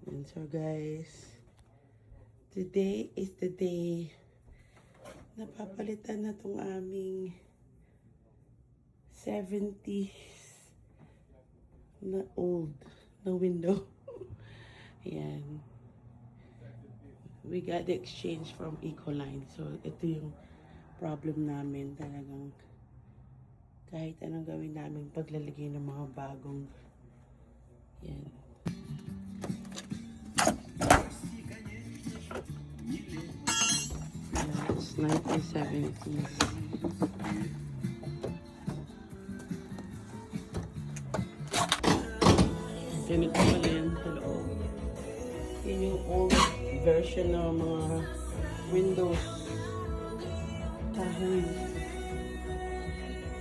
And so guys, today is the day na papalitan na tong aming 70s na old na window. Ayan. We got the exchange from Ecoline. So, ito yung problem namin. Talagang kahit anong gawin namin paglalagay ng mga bagong yan. It's 1970s. Ganito pala yan sa loob. Yun yung old version ng mga windows. Kahoy.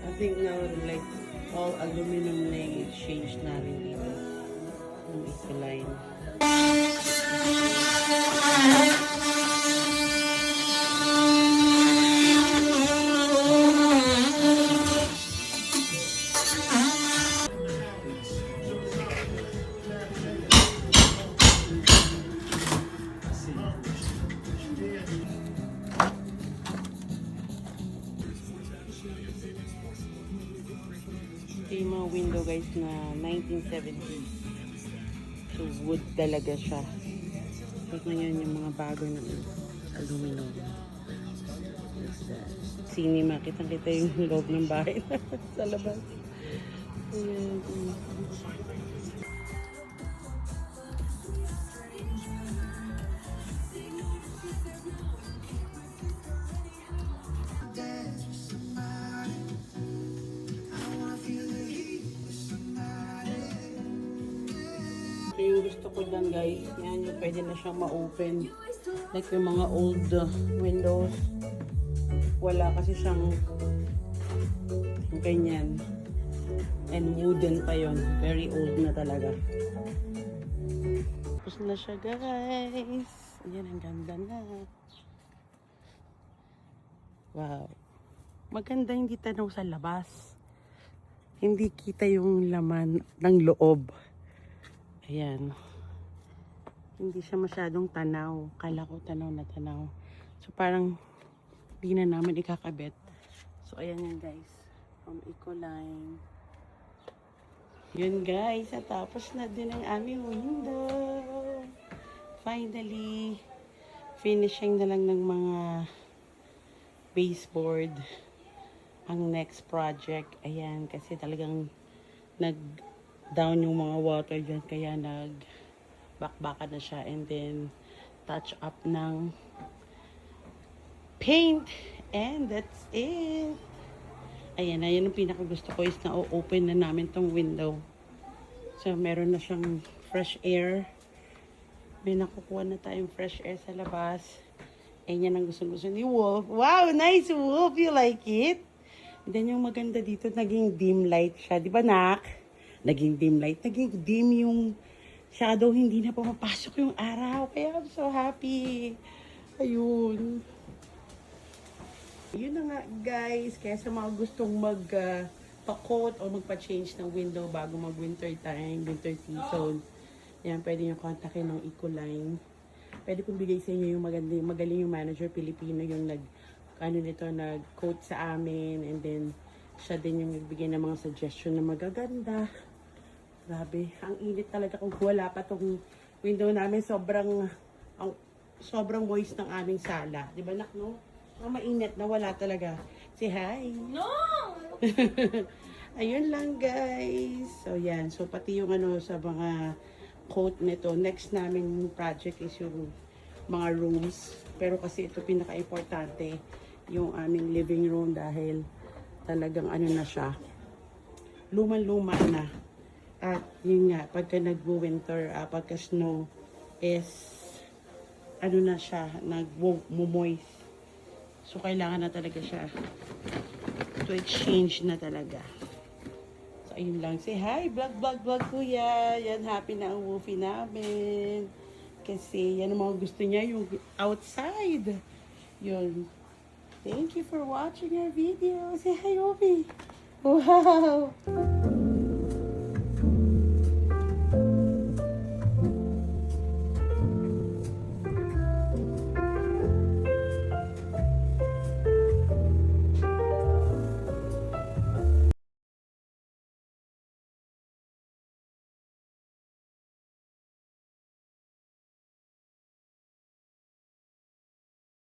I think now like all aluminum na yung exchange namin dito. Yung Ecoline. Ito yung mga window guys na 1970s. So wood talaga siya. Like ngayon yung mga bago na aluminum. Cinema. Kitang-kita yung loob ng bahay sa labas. Ayan. So yung gusto ko lang guys, yan yung pwede na siyang ma-open. Like yung mga old windows. Wala kasi siyang ganyan. And wooden pa yon. Very old na talaga. Tapos na siya guys. Ayan, ang ganda na. Wow. Maganda hindi tanaw sa labas. Hindi kita yung laman ng loob. Ayan. Hindi siya masyadong tanaw. Kala ko tanaw na tanaw. So parang di na namin ikakabit. So ayan yan guys. From Ecoline. Yun guys. At tapos na din ang aming window. Finally. Finishing na lang ng mga baseboard. Ang next project. Ayan. Kasi talagang down yung mga water dyan, kaya bakbakan na siya, and then touch up ng paint, and that's it. Ayan, ayan ang pinaka gusto ko is na open na namin tong window. So meron na siyang fresh air, may nakukuha na tayong fresh air sa labas. Ayan ang gusto ni Wolf. Wow, nice Wolf, you like it? And then yung maganda dito, naging dim light siya, di ba nak? Naging dim light, naging dim yung shadow, hindi na pumapasok yung araw. Kaya I'm so happy. Ayun. Yun na nga guys, kaya sa mga gustong magpa-coat o magpa-change ng window bago mag-winter time, winter season, yan, pwede nyo kontakin ng Ecoline. Pwede kong bigay sa inyo yung magaling yung manager Pilipino, yung nag-coat sa amin, and then siya din yung nagbigay ng mga suggestion na magaganda. Grabe, ang init talaga kung wala pa tong window namin. Sobrang moist ng aming sala. Di ba, nak, no? Mainit na wala talaga. Say hi! No! Ayun lang, guys. So, yan. So, pati yung sa mga coat nito. Next namin project is yung mga rooms. Pero kasi ito pinaka-importante, yung aming living room dahil talagang na siya. Luman-luma na. At yun nga, pagka nag-winter, pagka snow, is na siya, nag-moist. So, kailangan na talaga siya to exchange na talaga. So, ayun lang. Say hi, vlog, kuya. Yan, happy na ang Wolfie namin. Kasi yan ang mga gusto niya, yung outside. Yun. Thank you for watching our video. Say hi, Wolfie. Wow!